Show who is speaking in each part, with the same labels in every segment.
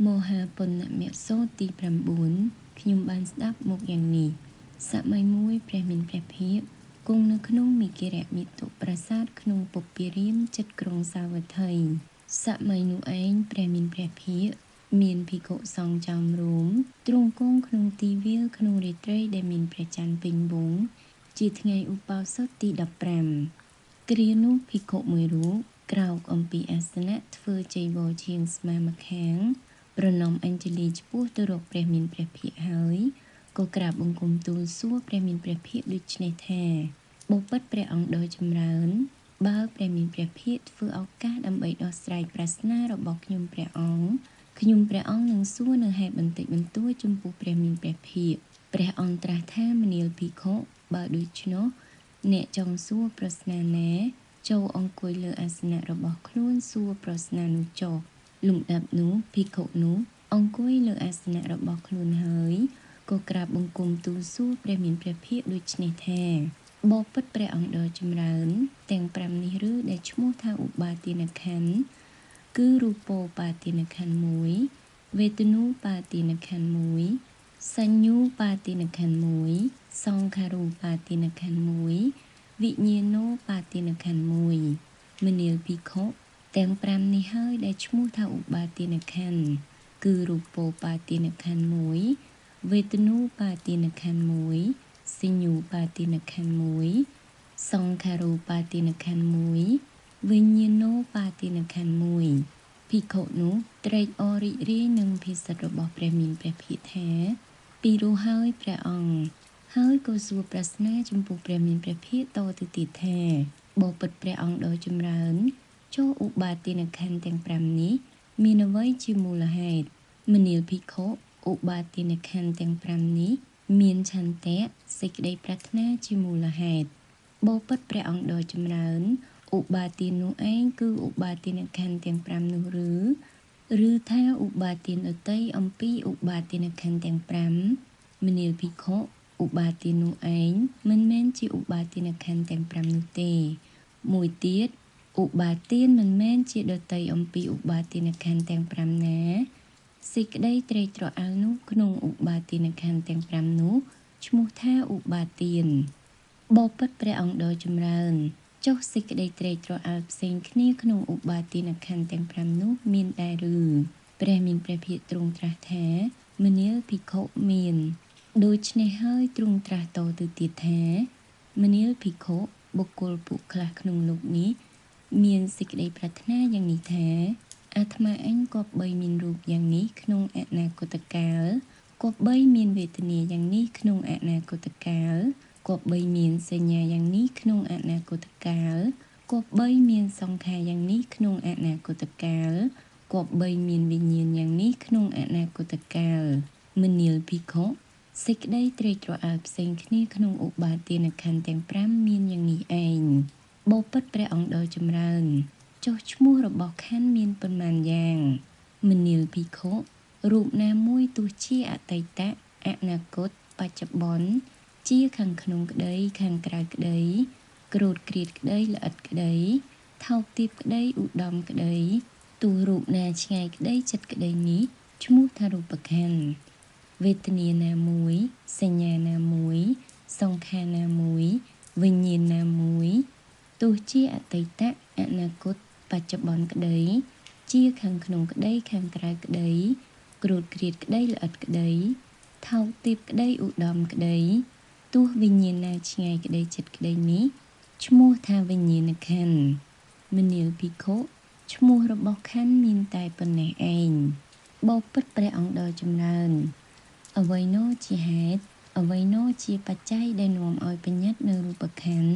Speaker 1: មហាពុណមសូតទី9ខ្ញុំបានស្ដាប់មកយ៉ាងនេះសម័យមួយព្រះមានព្រះភិក្ខគង់នៅក្នុងមិគរមិតុប្រាសាទក្នុងពុព្វារាមជិតក្រុងសាវត្ថីសម័យនោះឯងព្រះមានព្រះភិក្ខមានភិក្ខុសង្ឃចំរួមទ្រង់គង់ក្នុងទីវាលក្នុងរាត្រីដែលមានព្រះច័ន្ទពេញវង្សជាថ្ងៃឧបោសថទី15គ្រានោះភិក្ខុមួយរូបក្រោកអំពីអាសនៈធ្វើចីវរជាងស្មាម្ខាងប្រណម្យអញ្ជលីឆ្ពោះទៅរកព្រះមានព្រះភិក្ខហើយក៏ក្រាបបង្គំទូលសួរព្រះមានព្រះភិក្ខដូចនេះថាបបិទ្ធព្រះអង្គដ៏ចម្រើនបើព្រះមានព្រះភិក្ខធ្វើឱកាសដើម្បីដោះស្រាយប្រស្នារបស់ខ្ញុំព្រះអង្គនឹងសួរនៅហេតុបន្តិចបន្តួចចំពោះព្រះមានព្រះភិក្ខព្រះអង្គត្រាស់ថាមនាលភិក្ខុបើដូច្នោះអ្នកចង់សួរប្រស្នាណាចូលអង្គុយលើអាសនៈរបស់ខ្លួនសួរប្រស្នានោះចុះលំដាប់នោះភិក្ខុនោះអង្គុយលើអាសនៈរបស់ខ្លួនហើយក៏ក្រាបបង្គំទូលសួរព្រះមានព្រះភិក្ខដូចនេះថាបបិទ្ធព្រះអង្គដ៏ចម្រើនទាំង5នេះឬដែលឈ្មោះថាឧបាទានខណ្ឌគឺរូបោបាទានខណ្ឌ1វេទនូបាទានខណ្ឌ1សញ្ញូបាទានខណ្ឌ1សង្ខារូបាទានខណ្ឌ1វិញ្ញាណូបាទានខណ្ឌ1មនាលភិក្ខុទាំង5នេះហើយដែលឈ្មោះថាឧបាទានខណ្ឌគឺរូបោបាទានខណ្ឌ1វេទនូបាទានខណ្ឌ1សញ្ញូបាទានខណ្ឌ1សង្ខារូបាទានខណ្ឌ1វិញ្ញាណូបាទានខណ្ឌ1ភិក្ខុនោះត្រេកអររីករាយនឹងភិសិទ្ធរបស់ព្រះមានព្រះភិក្ខថាពីរោះហើយព្រះអង្គហើយក៏សួរប្រស្នាចំពោះព្រះមានព្រះភិក្ខតទៅទៀតថាបបិទ្ធព្រះអង្គដ៏ចម្រើនចូលឧបាទានខណ្ឌទាំង5នេះមានអ្វីជាមូលហេតុមនាលភិក្ខុឧបាទានខណ្ឌទាំង5នេះមានឆន្ទៈសេចក្តីប្រាថ្នាជាមូលហេតុបបិទ្ធព្រះអង្គដ៏ចម្រើនឧបាទាននោះឯងគឺឧបាទានខណ្ឌទាំង5នោះឬថាឧបាទានដតីអំពីឧបាទានខណ្ឌទាំង5មនាលភិក្ខុឧបាទាននោះឯងមិនមែនជាឧបាទានខណ្ឌទាំង5នោះទេមួយទៀតឧបាទានមិនមែនជាដតីអំពីឧបាទានខណ្ឌទាំង5ណាសេចក្តីត្រេកត្រអាលនោះក្នុងឧបាទានខណ្ឌទាំង5នោះឈ្មោះថាឧបាទានបបិទ្ធព្រះអង្គដ៏ចម្រើនចុះសេចក្តីត្រេកត្រអាលផ្សេងគ្នាក្នុងឧបាទានខណ្ឌទាំង5នោះមានដែរឬព្រះមានព្រះភិក្ខទ្រង់ត្រាស់ថាមនាលភិក្ខុមានដូច្នេះហើយទ្រង់ត្រាស់តទៅទៀតថាមនាលភិក្ខុបុគ្គលពួកខ្លះក្នុងលោកនេះមានសេចក្តីប្រាថ្នាយ៉ាងនេះថាអាត្មាអញគប្បីមានរូបយ៉ាងនេះក្នុងអនាគតកាលគប្បីមានវេទនាយ៉ាងនេះក្នុងអនាគតកាលគប្បីមានសញ្ញាយ៉ាងនេះក្នុងអនាគតកាលគប្បីមានសង្ខារយ៉ាងនេះក្នុងអនាគតកាលគប្បីមានវិញ្ញាណយ៉ាងនេះក្នុងអនាគតកាលមនាលភិក្ខុសេចក្តីត្រេកត្រអាលផ្សេងគ្នាក្នុងឧបាទានខណ្ឌទាំង5មានយ៉ាងនេះឯងបបិទ្ធព្រះអង្គដ៏ចម្រើនចុះឈ្មោះរបស់ខណ្ឌមានប៉ុន្មានយ៉ាងមនាលភិក្ខុរូបណាមួយទោះជាអតីតអនាគតបច្ចុប្បន្នជាខាងក្នុងក្តីខាងក្រៅក្តីក្រោតក្រៀតក្តីល្អិតក្តីថោកទាបក្តីឧត្តមក្តីទោះរូបណាឆ្ងាយក្តីចិត្តក្តីនេះឈ្មោះថារូបខណ្ឌវេទនាណាមួយសញ្ញាណាមួយសង្ខារណាមួយវិញ្ញាណណាមួយទោះជាអតីតអនាគតបច្ចុប្បន្នក្តីជាខាងក្នុងក្តីខាងក្រៅក្តីក្រោតក្រៀតក្តីល្អិតក្តីថោកទាបក្តីឧត្តមក្តីទោះវិញ្ញាណណាឆ្ងាយក្តីចិត្តក្តីនេះឈ្មោះថាវិញ្ញាណខណ្ឌមនាលភិក្ខុឈ្មោះរបស់ខណ្ឌមានតែប៉ុណ្ណេះឯងបបិទ្ធព្រះអង្គដ៏ចម្រើនអ្វីនោះជាហេតុអ្វីនោះជាបច្ច័យដែលនាំឲ្យបញ្ញត្តិនៅរូបខណ្ឌ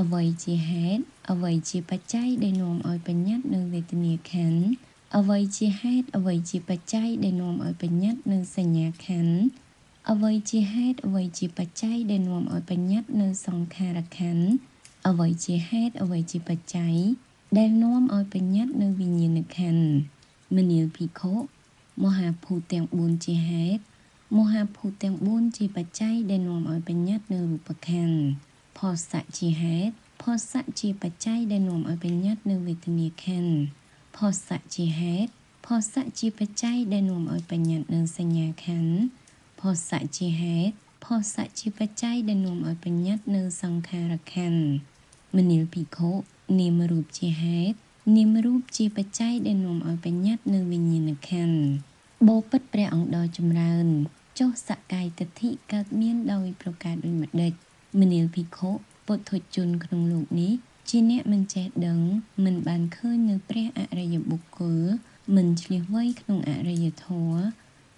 Speaker 1: អ្វីជាហេតុអ្វីជាបច្ច័យដែលនាំឲ្យបញ្ញត្តិនៅវេទនាខណ្ឌអ្វីជាហេតុអ្វីជាបច្ច័យដែលនាំឲ្យបញ្ញត្តិនៅសញ្ញាខណ្ឌអ្វីជាហេតុអ្វីជាបច្ច័យដែលនាំឲ្យបញ្ញត្តិនៅសង្ខារខណ្ឌអ្វីជាហេតុអ្វីជាបច្ច័យដែលនាំឲ្យបញ្ញត្តិនៅវិញ្ញាណខណ្ឌមនាលភិក្ខុមហាភូតទាំង4ជាហេតុមហាភូតទាំង4ជាបច្ច័យដែលនាំឲ្យបញ្ញត្តិនៅរូបខណ្ឌផស្សៈជាហេតុផស្សៈជាបច្ច័យដែលនាំឲ្យបញ្ញត្តិនៅវេទនាខណ្ឌផស្សៈជាហេតុ ភោសៈជាបច្ច័យដែលនាំឲ្យបញ្ញត្តិនៅសញ្ញាខណ្ឌភោសៈជាហេតុភោសៈជាបច្ច័យដែលនាំឲ្យបញ្ញត្តិនៅសង្ខារខណ្ឌមនាលភិក្ខុនាមរូបជាហេតុនាមរូបជាបច្ច័យដែលនាំឲ្យបញ្ញត្តិនៅវិញ្ញាណខណ្ឌបបិទ្ធព្រះអង្គដ៏ចម្រើនចុះសក្កាយទិដ្ឋិកើតមានដោយប្រការដូចម្ដេចមនាលភិក្ខុពុទ្ធជនក្នុងលោកនេះជាអ្នកមិនចេះដឹងមិនបានឃើញនៅព្រះអរិយបុគ្គលមិនឆ្លៀសវៃក្នុងអរិយធម៌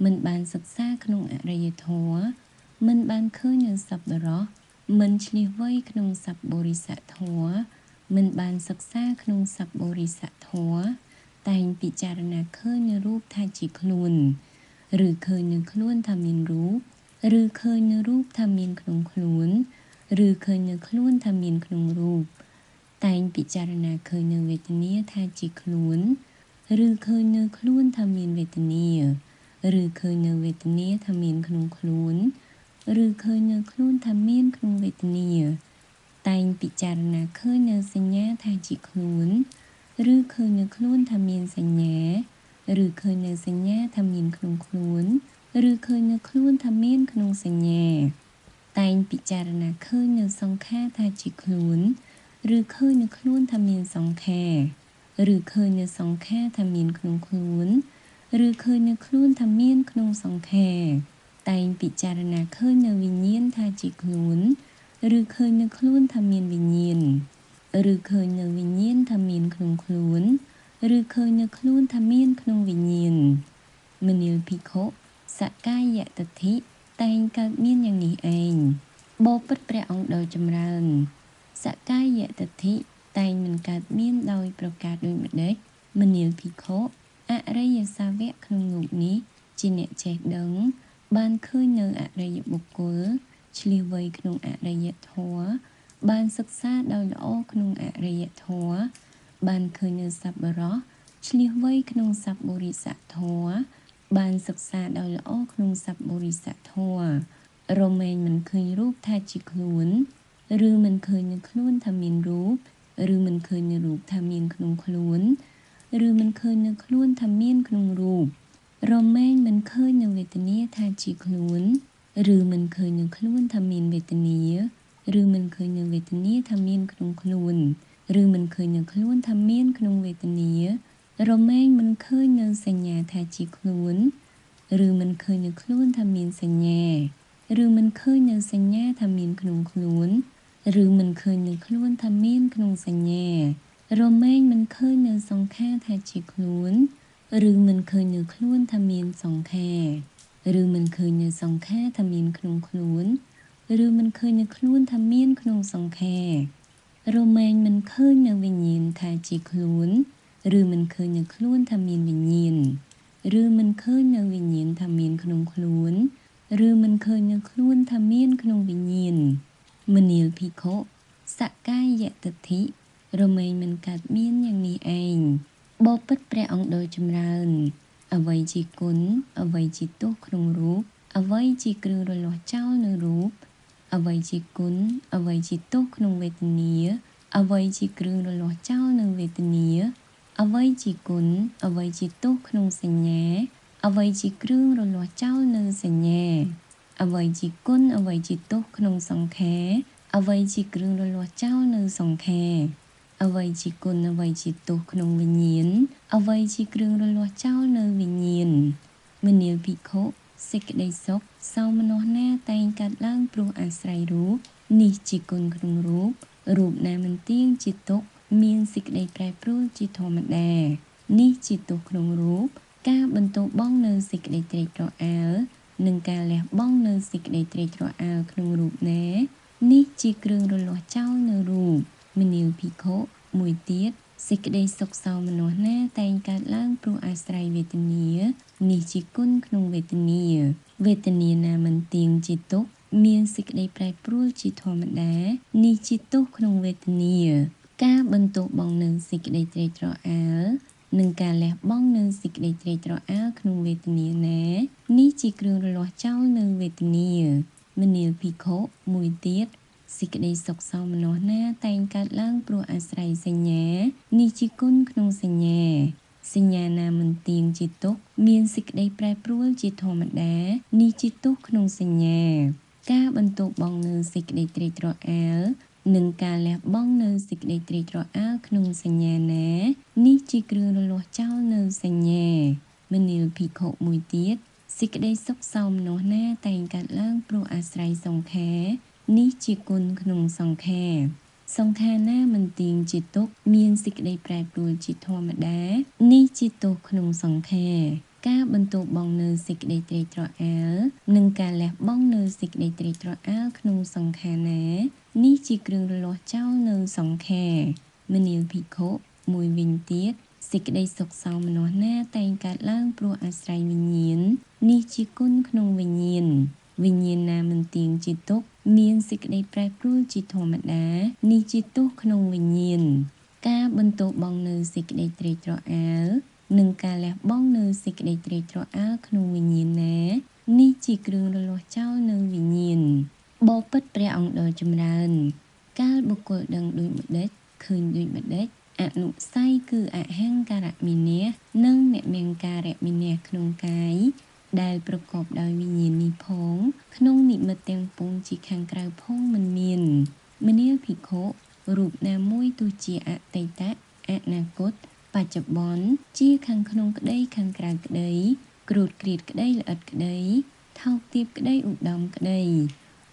Speaker 1: មិនបានសិក្សាក្នុងអរិយធម៌មិនបានឃើញនៅសប្បុរសមិនឆ្លៀសវៃក្នុងសប្បុរិសធម៌មិនបានសិក្សាក្នុងសប្បុរិសធម៌តែងពិចារណាឃើញនៅរូបថាជាខ្លួនឬឃើញនៅខ្លួនថាមានរូបឬឃើញនៅរូបថាមានក្នុងខ្លួនឬឃើញនៅខ្លួនថាមានក្នុងរូបតែងពិចារណាឃើញនៅវេទនាថាជាខ្លួនឬឃើញនៅខ្លួនថាមានវេទនាឬឃើញនៅវេទនាថាមានក្នុងខ្លួនឬឃើញនៅខ្លួនថាមានក្នុងវេទនាតែងពិចារណាឃើញនៅសញ្ញាថាជាខ្លួនឬឃើញនៅខ្លួនថាមានសញ្ញាឬឃើញនៅសញ្ញាថាមានក្នុងខ្លួនឬឃើញនៅខ្លួនថាមានក្នុងសញ្ញាតែងពិចារណាឃើញនៅសង្ខារថាជាខ្លួនឬឃើញនៅខ្លួនថាមានសង្ខារឬឃើញនៅសង្ខារថាមានក្នុងខ្លួនឬឃើញនៅខ្លួនថាមានក្នុងសង្ខារតែងពិចារណាឃើញនៅវិញ្ញាណថាជាខ្លួនឬឃើញនៅខ្លួនថាមានវិញ្ញាណឬឃើញនៅវិញ្ញាណថាមានក្នុងខ្លួនឬឃើញនៅខ្លួនថាមានក្នុងវិញ្ញាណមនាលភិក្ខុសក្កាយទិដ្ឋិតែងកើតមានយ៉ាងនេះឯងបបិទ្ធព្រះអង្គដ៏ចម្រើនសក្កាយទិដ្ឋិតែងមិនកើតមានដោយប្រការដូចម្ដេចមនាលភិក្ខុអរិយសាវកក្នុងលោកនេះជាអ្នកចេះដឹងបានឃើញនៅអរិយបុគ្គលឆ្លៀសវៃក្នុងអរិយធម៌បានសិក្សាដោយល្អក្នុងអរិយធម៌បានឃើញនៅសប្បុរសឆ្លៀសវៃក្នុងសប្បុរិសធម៌បានសិក្សាដោយល្អក្នុងសប្បុរិសធម៌រមែងមិនឃើញរូបថាជាខ្លួនឬមិនឃើញនៅខ្លួនថាមានរូបឬមិនឃើញនៅរូបថាមានក្នុងខ្លួនឬមិនឃើញនៅខ្លួនថាមានក្នុងរូបរមែងមិនឃើញនៅវេទនាថាជាខ្លួនឬមិនឃើញនៅខ្លួនថាមានវេទនាឬមិនឃើញនៅវេទនាថាមានក្នុងខ្លួនឬមិនឃើញនៅខ្លួនថាមានក្នុងវេទនារមែងមិនឃើញនៅសញ្ញាថាជាខ្លួនឬមិនឃើញនៅខ្លួនថាមានសញ្ញាឬមិនឃើញនៅសញ្ញាថាមានក្នុងខ្លួនឬមិនឃើញនៅខ្លួនថាមានក្នុងសញ្ញារមែងមិនឃើញនៅសង្ខារថាជាខ្លួនឬមិនឃើញនៅខ្លួនថាមានសង្ខារឬមិនឃើញនៅសង្ខារថាមានក្នុងខ្លួនឬមិនឃើញនៅខ្លួនថាមានក្នុងសង្ខាររមែងមិនឃើញនៅវិញ្ញាណថាជាខ្លួនឬមិនឃើញនៅខ្លួនថាមានវិញ្ញាណឬមិនឃើញនៅវិញ្ញាណថាមានក្នុងខ្លួនឬមិនឃើញនៅខ្លួនថាមានក្នុងវិញ្ញាណមនាលភិក្ខុសក្កាយទិដ្ឋិរមែងមិនកើតមានយ៉ាងនេះឯងបបិទ្ធព្រះអង្គដ៏ចម្រើនអ្វីជាគុណអ្វីជាទោសក្នុងរូបអ្វីជាគ្រឿងរលាស់ចោលនៅរូបអ្វីជាគុណអ្វីជាទោសក្នុងវេទនាអ្វីជាគ្រឿងរលាស់ចោលនៅវេទនាអ្វីជាគុណអ្វីជាទោសក្នុងសញ្ញាអ្វីជាគ្រឿងរលាស់ចោលនៅសញ្ញាអ្វីជាគុណអ្វីជាទោសក្នុងសង្ខារអ្វីជាគ្រឿងរលាស់ចោលនៅសង្ខារអ្វីជាគុណអ្វីជាទោសក្នុងវិញ្ញាណអ្វីជាគ្រឿងរលាស់ចោលនៅវិញ្ញាណមនាលភិក្ខុសេចក្តីសុខសោមនស្សណាតែងកើតឡើងព្រោះអាស្រ័យរូបនេះជាគុណក្នុងរូបរូបណាមិនទៀងជាទុក្ខមានសេចក្តីប្រែប្រួលជាធម្មតានេះជាទោសក្នុងរូបការបន្ទោបង់នៅសេចក្តីត្រេកត្រអាលនិងការលះបង់នៅសេចក្តីត្រេកត្រអាលក្នុងរូបណានេះជាគ្រឿងរលាស់ចោលនៅរូបមនាលភិក្ខុមួយទៀតសេចក្តីសុខសោមនស្សណាតែងកើតឡើងព្រោះអាស្រ័យវេទនានេះជាគុណក្នុងវេទនាវេទនាណាមិនទៀងជាទុក្ខមានសេចក្តីប្រែប្រួលជាធម្មតានេះជាទោសក្នុងវេទនាការបន្ទោបង់នៅសេចក្តីត្រេកត្រអាលនិងការលះបង់នៅសេចក្តីត្រេកត្រអាលក្នុងវេទនាណានេះជាគ្រឿងរលាស់ចោលនៅវេទនាមនាលភិក្ខុមួយទៀតសេចក្តីសុខសោមនស្សណាតែងកើតឡើងព្រោះអាស្រ័យសញ្ញានេះជាគុណក្នុងសញ្ញា សញ្ញាណាមិនទៀងជាទុក្ខមានសេចក្តីប្រែប្រួលជាធម្មតានេះជាទុក្ខក្នុងសញ្ញាការបន្ទោបង់នៅសេចក្តីត្រេកត្រអាលនិងការលះបង់នៅសេចក្តីត្រេកត្រអាលក្នុងសញ្ញាណានេះជាគ្រឿងរលាស់ចោលនៅសញ្ញាមនាលភិក្ខុមួយទៀតសេចក្តីសុខសោមនស្សណាតែងកើតឡើងព្រោះអាស្រ័យសង្ខារនេះជាគុណក្នុងសង្ខារសង្ខារណាមិនទៀងជាទុក្ខមានសេចក្តីប្រែប្រួលជាធម្មតានេះជាទោសក្នុងសង្ខារការបន្ទោបង់នៅសេចក្តីត្រេកត្រអាលនិងការលះបង់នៅសេចក្តីត្រេកត្រអាលក្នុងសង្ខារណានេះជាគ្រឿងរលាស់ចោលនៅសង្ខារមនាលភិក្ខុមួយវិញទៀតសេចក្តីសុខសោមនស្សណាតែងកើតឡើងព្រោះអាស្រ័យវិញ្ញាណនេះជាគុណក្នុងវិញ្ញាណវិញ្ញាណណាមិនទៀងជាទុក្ខមានសេចក្តីប្រែប្រួលជាធម្មតានេះជាទោសក្នុងវិញ្ញាណការបន្ទោបង់នៅសេចក្តីត្រេកត្រអាលនិងការលះបង់នៅសេចក្តីត្រេកត្រអាលក្នុងវិញ្ញាណណានេះជាគ្រឿងរលាស់ចោលនៅវិញ្ញាណបបិទ្ធព្រះអង្គដ៏ចម្រើនកាលបុគ្គលដឹងដូចម្ដេចឃើញដូចម្ដេចអនុស័យគឺអហង្ការមិនៈនិងមមង្ការមិនៈក្នុងកាយដែលប្រកបដោយវិញ្ញាណនេះផងក្នុងនិមិត្តទាំងពុំជាខាងក្រៅផងមិនមានមនាលភិក្ខុរូបណាមួយទោះជាអតីតអនាគតបច្ចុប្បន្នជាខាងក្នុងក្តីខាងក្រៅក្តីគ្រូតគ្រៀតក្តីល្អិតក្តីថោកទាបក្តីឧត្តមក្តី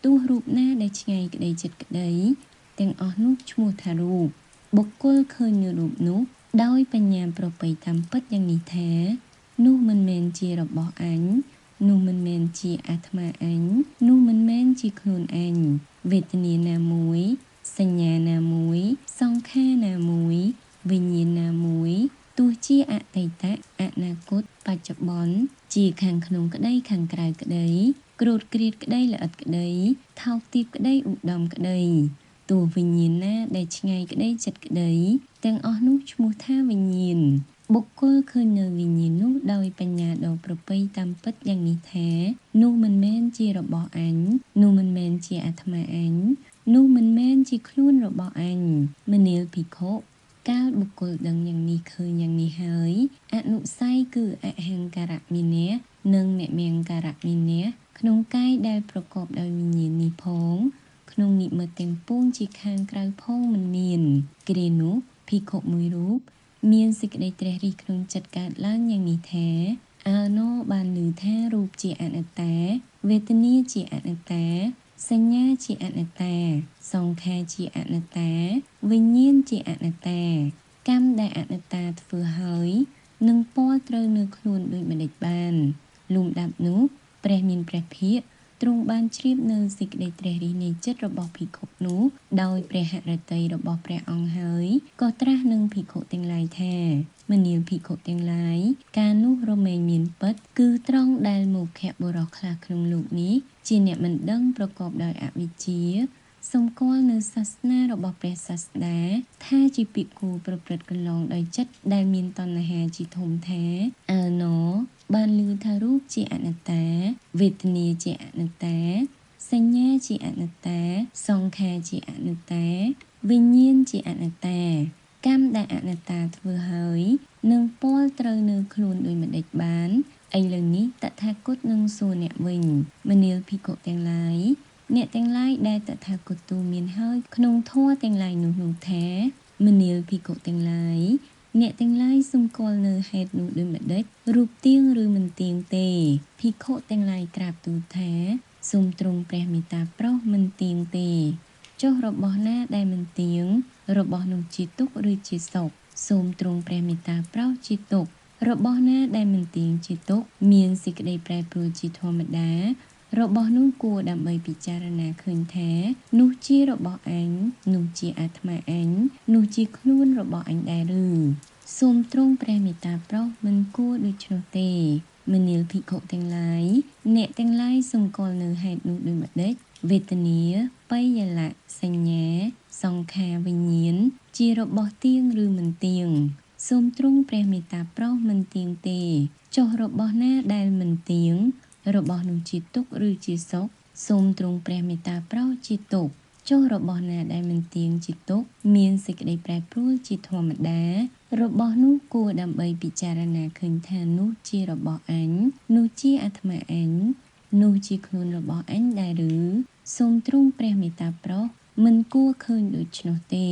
Speaker 1: ទោះរូបណាដែលឆ្ងាយក្តីចិត្តក្តីទាំងអស់នោះឈ្មោះថារូបបុគ្គលឃើញនៅរូបនោះដោយបញ្ញាប្រពៃតាមពិតយ៉ាងនេះថានោះមិនមែនជារបស់អញនោះមិនមែនជាអាត្មាអញនោះមិនមែនជាខ្លួនអញវេទនាណាមួយសញ្ញាណាមួយសង្ខារណាមួយវិញ្ញាណណាមួយទោះជាអតីតអនាគតបច្ចុប្បន្នជាខាងក្នុងក្តីខាងក្រៅក្តីគ្រូតគ្រៀតក្តីល្អិតក្តីថោកទាបក្តីឧត្តមក្តីទោះវិញ្ញាណណាដែលឆ្ងាយក្តីចិត្តក្តីទាំងអស់នោះឈ្មោះថាវិញ្ញាណបុគ្គលឃើញនៅវិញ្ញាណនោះដោយបញ្ញាដ៏ប្រពៃតាមពិតយ៉ាងនេះថានោះមិនមែនជារបស់អញនោះមិនមែនជាអាត្មាអញនោះមិនមែនជាខ្លួនរបស់អញមនាលភិក្ខុកាលបុគ្គលដឹងយ៉ាងនេះឃើញយ៉ាងនេះហើយអនុស័យគឺអហង្ការមិនៈនិងមមង្ការមិនៈក្នុងកាយដែលប្រកបដោយវិញ្ញាណនេះផងក្នុងនិមិត្តទាំងពួងជាខាងក្រៅផងមិនមានគ្រានោះភិក្ខុមួយរូបមានសេចក្តីត្រេះរិះក្នុងចិត្តកើតឡើងយ៉ាងនេះថាអើណូបានឮថារូបជាអនត្តាវេទនាជាអនត្តាសញ្ញាជាអនត្តាសង្ខារជាអនត្តាវិញ្ញាណជាអនត្តាកម្មដែលអនត្តាធ្វើហើយនឹងពាល់ត្រូវនៅខ្លួនដូចម្ដេចបានលំដាប់នោះព្រះមានព្រះភិក្ខទ្រង់បានជ្រាបនៅសេចក្តីត្រេះរិះនៃចិត្តរបស់ភិក្ខុនោះដោយព្រះហឫទ័យរបស់ព្រះអង្គហើយក៏ត្រាស់នឹងភិក្ខុទាំងឡាយថាមនាលភិក្ខុទាំងឡាយការនោះរមែងមានពិតគឺត្រង់ដែលមុខបុរសខ្លះក្នុងលោកនេះជាអ្នកមិនដឹងប្រកបដោយអវិជ្ជាសម្គាល់នៅសាសនារបស់ព្រះសាស្តាថាជាភិក្ខុប្រព្រឹត្តកន្លងដោយចិត្តដែលមានតណ្ហាជាធំថាអើណូបានឮថារូបជាអនត្តាវេទនាជាអនត្តាសញ្ញាជាអនត្តាសង្ខារជាអនត្តាវិញ្ញាណជាអនត្តាកម្មដែលអនត្តាធ្វើហើយនឹងពាល់ត្រូវនៅខ្លួនដូចម្ដេចបានឥឡូវនេះតថាគតនឹងសួរអ្នកវិញមនាលភិក្ខុទាំងឡាយអ្នកទាំងឡាយដែលតថាគតទូលមានហើយក្នុងធម៌ទាំងឡាយនោះថាមនាលភិក្ខុទាំងឡាយអ្នកទាំងឡាយសម្គាល់នៅហេតុនោះដូចម្ដេចរូបទៀងឬមិនទៀងទេភិក្ខុទាំងឡាយក្រាបទូលថាសូមទ្រង់ព្រះមេត្តាប្រោសមិនទៀងទេចុះរបស់ណាដែលមិនទៀងរបស់នោះជាទុក្ខឬជាសុខសូមទ្រង់ព្រះមេត្តាប្រោសជាទុក្ខរបស់ណាដែលមិនទៀងជាទុក្ខមានសេចក្តីប្រែប្រួលជាធម្មតារបស់នោះគួរដើម្បីពិចារណាឃើញថានោះជារបស់អញនោះជាអាត្មាអញនោះជាខ្លួនរបស់អញដែរឬសូមទ្រង់ព្រះមេត្តាប្រោសមិនគួរដូច្នោះទេមនាលភិក្ខុទាំងឡាយអ្នកទាំងឡាយសម្គាល់នៅហេតុនោះដូចម្ដេចវេទនាបៃយលៈសញ្ញាសង្ខារវិញ្ញាណជារបស់ទៀងឬមិនទៀងសូមទ្រង់ព្រះមេត្តាប្រោសមិនទៀងទេចុះរបស់ណាដែលមិនទៀងរបស់នោះជាទុក្ខឬជាសុខសូមទ្រង់ព្រះមេត្តាប្រោសជាទុក្ខច ចុះរបស់ណាដែលមិនទៀងជាទុក្ខមានសេចក្តីប្រែប្រួលជាធម្មតារបស់នោះគួរដើម្បីពិចារណាឃើញថានោះជារបស់អញនោះជាអាត្មាអញនោះជាខ្លួនរបស់អញដែរឬសូមទ្រង់ព្រះមេត្តាប្រោសមិនគួរឃើញដូច្នោះទេ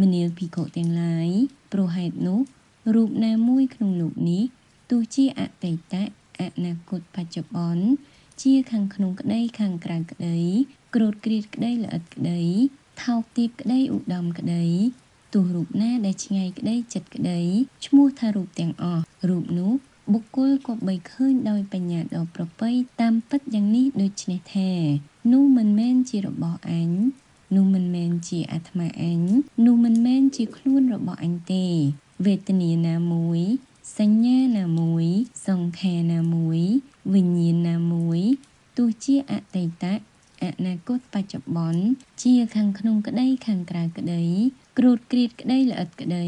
Speaker 1: មនាលភិក្ខុទាំងឡាយព្រោះហេតុនោះរូបណាមួយក្នុងលោកនេះទោះជាអតីតអនាគតបច្ចុប្បន្នជាខាងក្នុងក្តីខាងក្រៅក្តីក្រោតក្រៀតក្តីល្អិតក្តីថោកទាបក្តីឧត្តមក្តីទោះរូបណាដែលឆ្ងាយក្តីចិត្តក្តីឈ្មោះថារូបទាំងអស់រូបនោះបុគ្គលក៏បីឃើញដោយបញ្ញាដ៏ប្រពៃតាមពិតយ៉ាងនេះដូច្នេះថានោះមិនមែនជារបស់អញនោះមិនមែនជាអាត្មាអញនោះមិនមែនជាខ្លួនរបស់អញទេវេទនាណាមួយសញ្ញាណាមួយសង្ខារណាមួយវិញ្ញាណណាមួយទោះជាអតីតអនាគតបច្ចុប្បន្នជាខាងក្នុងក្តីខាងក្រៅក្តីក្រោតក្រៀតក្តីល្អិតក្តី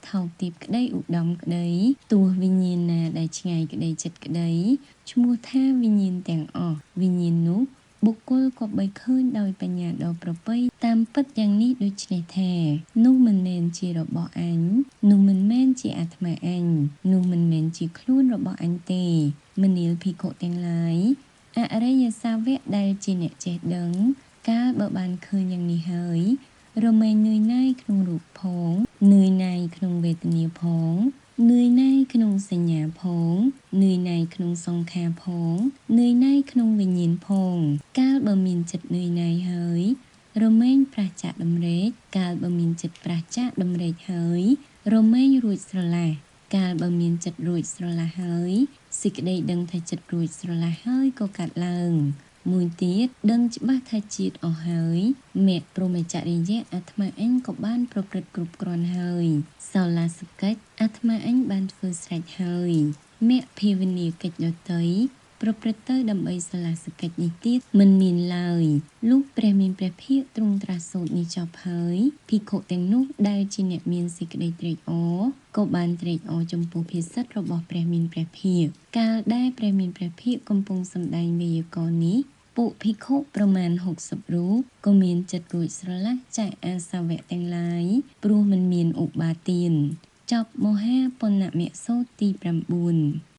Speaker 1: ថោកទាបក្តីឧត្តមក្តីទោះវិញ្ញាណណាដែលឆ្ងាយក្តីចិត្តក្តីឈ្មោះថាវិញ្ញាណទាំងអស់វិញ្ញាណនោះបុគ្គលក៏បីឃើញដោយបញ្ញាដ៏ប្រពៃតាមពិតយ៉ាងនេះដូច្នេះថានោះមិនមែនជារបស់អញនោះមិនមែនជាអាត្មាអញនោះមិនមែនជាខ្លួនរបស់អញទេមនាលភិក្ខុទាំងឡាយអរិយសាវកដែលជាអ្នកចេះដឹងកាលបើបានឃើញយ៉ាងនេះហើយរមែងនឿយណាយក្នុងរូបផងនឿយណាយក្នុងវេទនាផងនឿយណាយក្នុងសញ្ញាផងនឿយណាយក្នុងសង្ខារផងនឿយណាយក្នុងវិញ្ញាណផងកាលបើមានចិត្តនឿយណាយហើយរមែងប្រះចាកដំរេកកាលបើមានចិត្តប្រះចាកដំរេកហើយរមែងរួចស្រឡះកាលបើមានចិត្តរួចស្រឡះហើយសេចក្តីដឹងថាចិត្តរួចស្រឡះហើយក៏កាត់ឡើងមួយទៀតដឹងច្បាស់ថាជាតិអស់ហើយមគ្គព្រហ្មចរិយៈអាត្មាអញក៏បានប្រព្រឹត្តគ្រប់គ្រាន់ហើយសោលាសកិច្ចអាត្មាអញបានធ្វើស្រេចហើយមគ្គភាវនាកិច្ចដទៃប្រព្រឹត្តទៅដើម្បីសោលាសកិច្ចនេះទៀតមិនមានឡើយលុះព្រះមានព្រះភិក្ខទ្រង់ត្រាស់សូត្រនេះចប់ហើយភិក្ខុទាំងនោះដែលជាអ្នកមានសេចក្តីត្រេកអរក៏បានត្រេកអរចំពោះភាសិតរបស់ព្រះមានព្រះភិក្ខកាលដែលព្រះមានព្រះភិក្ខកំពុងសម្ដែងវេយ្យាករណ៍នេះពួកភិក្ខុប្រមាណ60រូបក៏មានចិត្តរួចស្រឡះចាកអាសាវកទាំងឡាយព្រោះមិនមានឧបាទានចប់មហាបណ្ណមគ្គសូត្រទី9